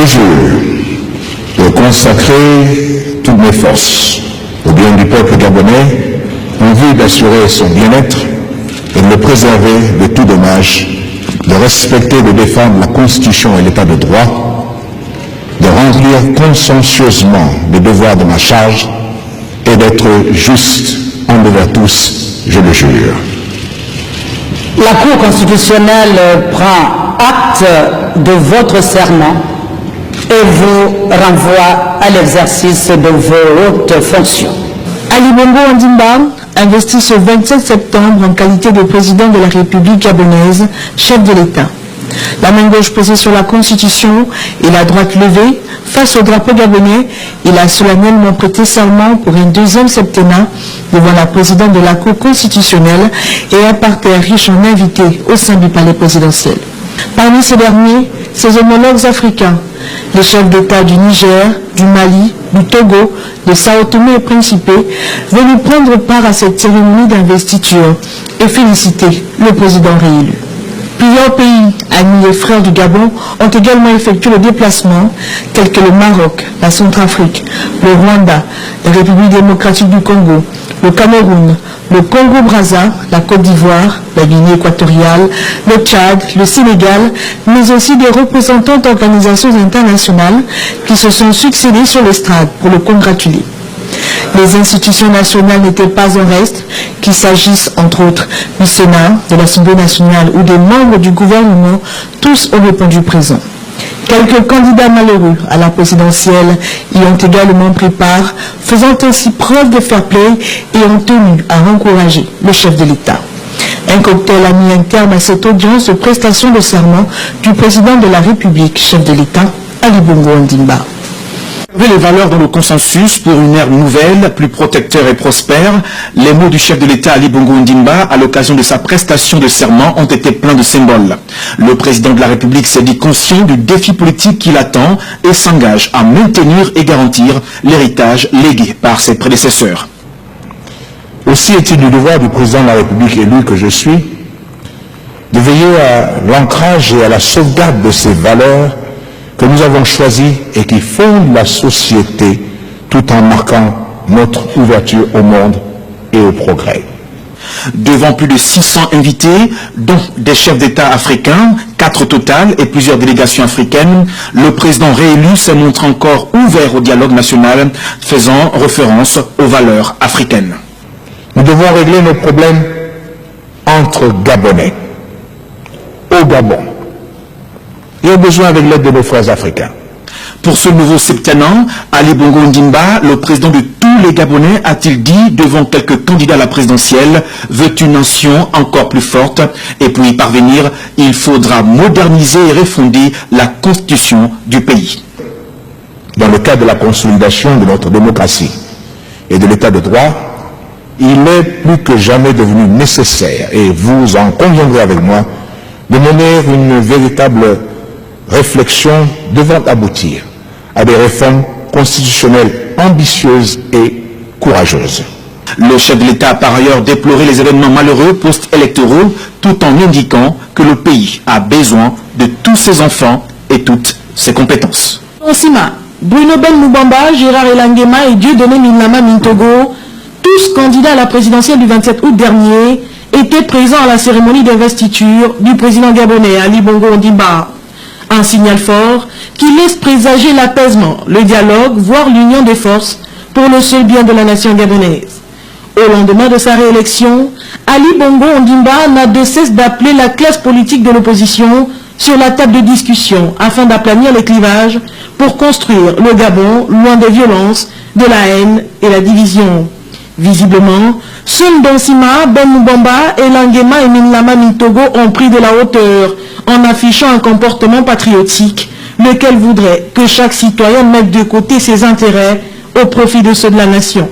Je jure de consacrer toutes mes forces au bien du peuple gabonais en vue d'assurer son bien-être et de le préserver de tout dommage, de respecter et de défendre la Constitution et l'État de droit, de remplir consciencieusement les devoirs de ma charge et d'être juste envers tous, je le jure. La Cour constitutionnelle prend acte de votre serment et vous renvoie à l'exercice de vos hautes fonctions. Ali Bongo Ondimba, investi ce 27 septembre en qualité de président de la République gabonaise, chef de l'État. La main gauche posée sur la Constitution et la droite levée, face au drapeau gabonais, il a solennellement prêté serment pour un deuxième septennat devant la présidente de la Cour constitutionnelle et un parterre riche en invités au sein du palais présidentiel. Parmi ces derniers, ses homologues africains, les chefs d'État du Niger, du Mali, du Togo, de Sao Tomé et Principe, venus prendre part à cette cérémonie d'investiture et féliciter le président réélu. Plusieurs pays, amis et frères du Gabon, ont également effectué le déplacement, tels que le Maroc, la Centrafrique, le Rwanda, la République démocratique du Congo, le Cameroun, le Congo-Brazza, la Côte d'Ivoire, la Guinée équatoriale, le Tchad, le Sénégal, mais aussi des représentants d'organisations internationales qui se sont succédés sur l'estrade pour le congratuler. Les institutions nationales n'étaient pas en reste, qu'il s'agisse entre autres du Sénat, de l'Assemblée nationale ou des membres du gouvernement, tous ont répondu présent. Quelques candidats malheureux à la présidentielle y ont également pris part, faisant ainsi preuve de fair play et ont tenu à encourager le chef de l'État. Un cocktail a mis un terme à cette audience de prestation de serment du président de la République, chef de l'État, Ali Bongo Ondimba. Les valeurs dans le consensus pour une ère nouvelle, plus protecteur et prospère, les mots du chef de l'État Ali Bongo Ondimba à l'occasion de sa prestation de serment ont été pleins de symboles. Le président de la République s'est dit conscient du défi politique qui l'attend et s'engage à maintenir et garantir l'héritage légué par ses prédécesseurs. Aussi est-il du devoir du président de la République élu que je suis de veiller à l'ancrage et à la sauvegarde de ces valeurs que nous avons choisi et qui fondent la société tout en marquant notre ouverture au monde et au progrès. Devant plus de 600 invités, dont des chefs d'État africains, 4 au total et plusieurs délégations africaines, le président réélu s'est montré encore ouvert au dialogue national, faisant référence aux valeurs africaines. Nous devons régler nos problèmes entre Gabonais, au Gabon, et au besoin avec l'aide de nos frères africains. Pour ce nouveau septennat, Ali Bongo Ondimba, le président de tous les Gabonais, a-t-il dit devant quelques candidats à la présidentielle, veut une nation encore plus forte et pour y parvenir, il faudra moderniser et refonder la constitution du pays. Dans le cadre de la consolidation de notre démocratie et de l'état de droit, il est plus que jamais devenu nécessaire, et vous en conviendrez avec moi, de mener une véritable réflexion devant aboutir à des réformes constitutionnelles ambitieuses et courageuses. Le chef de l'État a par ailleurs déploré les événements malheureux post-électoraux tout en indiquant que le pays a besoin de tous ses enfants et toutes ses compétences. Onsima, Bruno Ben Moubamba, Gérard Elangema et Dieudonné Minlama Mintogo, tous candidats à la présidentielle du 27 août dernier, étaient présents à la cérémonie d'investiture du président gabonais Ali Bongo Ondimba. Un signal fort qui laisse présager l'apaisement, le dialogue, voire l'union des forces pour le seul bien de la nation gabonaise. Au lendemain de sa réélection, Ali Bongo Ondimba n'a de cesse d'appeler la classe politique de l'opposition sur la table de discussion afin d'aplanir les clivages pour construire le Gabon loin des violences, de la haine et la division. Visiblement, seuls Donsima, Ben Moubamba, Elangema et Minlama Mintogo ont pris de la hauteur en affichant un comportement patriotique, lequel voudrait que chaque citoyen mette de côté ses intérêts au profit de ceux de la nation.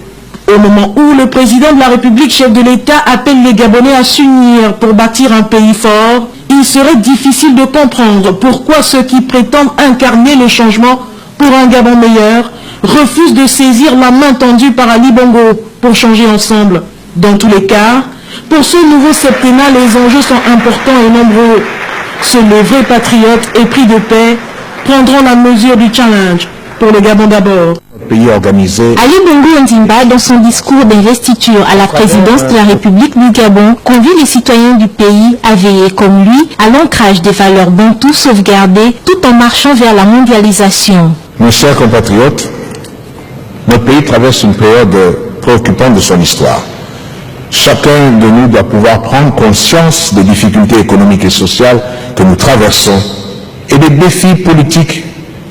Au moment où le président de la République, chef de l'État, appelle les Gabonais à s'unir pour bâtir un pays fort, il serait difficile de comprendre pourquoi ceux qui prétendent incarner le changement pour un Gabon meilleur refusent de saisir la main tendue par Ali Bongo pour changer ensemble. Dans tous les cas, pour ce nouveau septennat, les enjeux sont importants et nombreux. Seul le vrai patriote épris de paix prendront la mesure du challenge pour le Gabon d'abord. Pays organisé. Ali Bongo Ondimba, dans son discours d'investiture à la présidence de la République du Gabon, convie les citoyens du pays à veiller comme lui à l'ancrage des valeurs bantoues sauvegardées tout en marchant vers la mondialisation. Mes chers compatriotes, notre pays traverse une période préoccupante de son histoire. Chacun de nous doit pouvoir prendre conscience des difficultés économiques et sociales que nous traversons et des défis politiques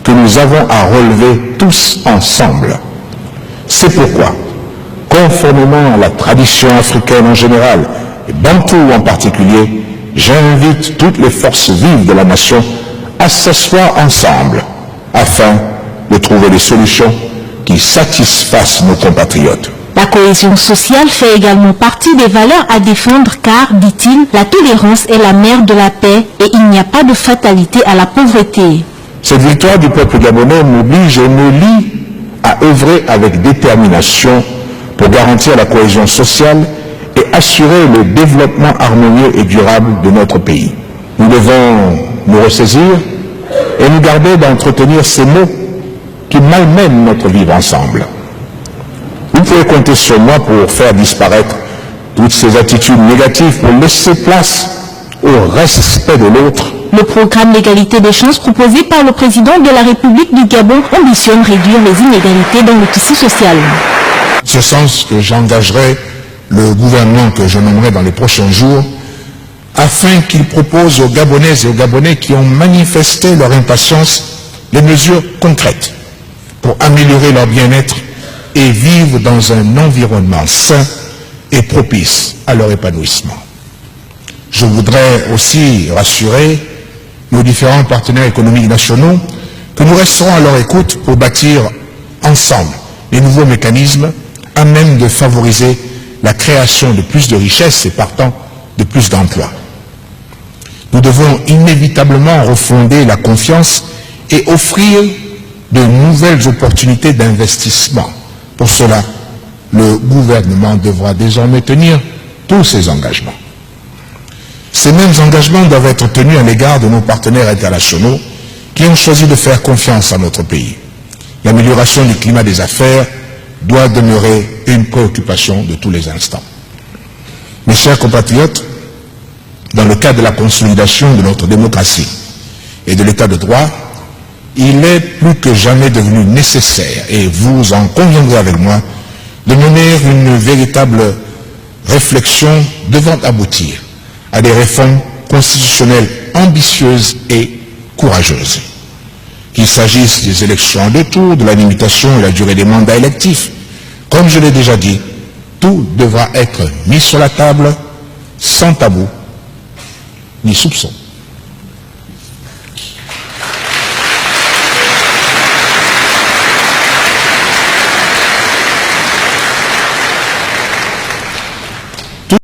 que nous avons à relever tous ensemble. C'est pourquoi, conformément à la tradition africaine en général, et bantou en particulier, j'invite toutes les forces vives de la nation à s'asseoir ensemble afin de trouver des solutions qui satisfassent nos compatriotes. La cohésion sociale fait également partie des valeurs à défendre car, dit-il, la tolérance est la mère de la paix et il n'y a pas de fatalité à la pauvreté. Cette victoire du peuple gabonais m'oblige et me lie à œuvrer avec détermination pour garantir la cohésion sociale et assurer le développement harmonieux et durable de notre pays. Nous devons nous ressaisir et nous garder d'entretenir ces mots qui malmènent notre vivre ensemble. Vous pouvez compter sur moi pour faire disparaître toutes ces attitudes négatives, pour laisser place au respect de l'autre. Le programme d'égalité des chances proposé par le président de la République du Gabon ambitionne réduire les inégalités dans le tissu social. C'est ce sens que j'engagerai le gouvernement que je nommerai dans les prochains jours afin qu'il propose aux Gabonaises et aux Gabonais qui ont manifesté leur impatience des mesures concrètes pour améliorer leur bien-être et vivre dans un environnement sain et propice à leur épanouissement. Je voudrais aussi rassurer nos différents partenaires économiques nationaux que nous resterons à leur écoute pour bâtir ensemble les nouveaux mécanismes à même de favoriser la création de plus de richesses et partant de plus d'emplois. Nous devons inévitablement refonder la confiance et offrir de nouvelles opportunités d'investissement. Pour cela, le gouvernement devra désormais tenir tous ses engagements. Ces mêmes engagements doivent être tenus à l'égard de nos partenaires internationaux qui ont choisi de faire confiance à notre pays. L'amélioration du climat des affaires doit demeurer une préoccupation de tous les instants. Mes chers compatriotes, dans le cadre de la consolidation de notre démocratie et de l'état de droit, il est plus que jamais devenu nécessaire, et vous en conviendrez avec moi, de mener une véritable réflexion devant aboutir à des réformes constitutionnelles ambitieuses et courageuses. Qu'il s'agisse des élections en 2 tours, de la limitation et la durée des mandats électifs, comme je l'ai déjà dit, tout devra être mis sur la table sans tabou ni soupçon.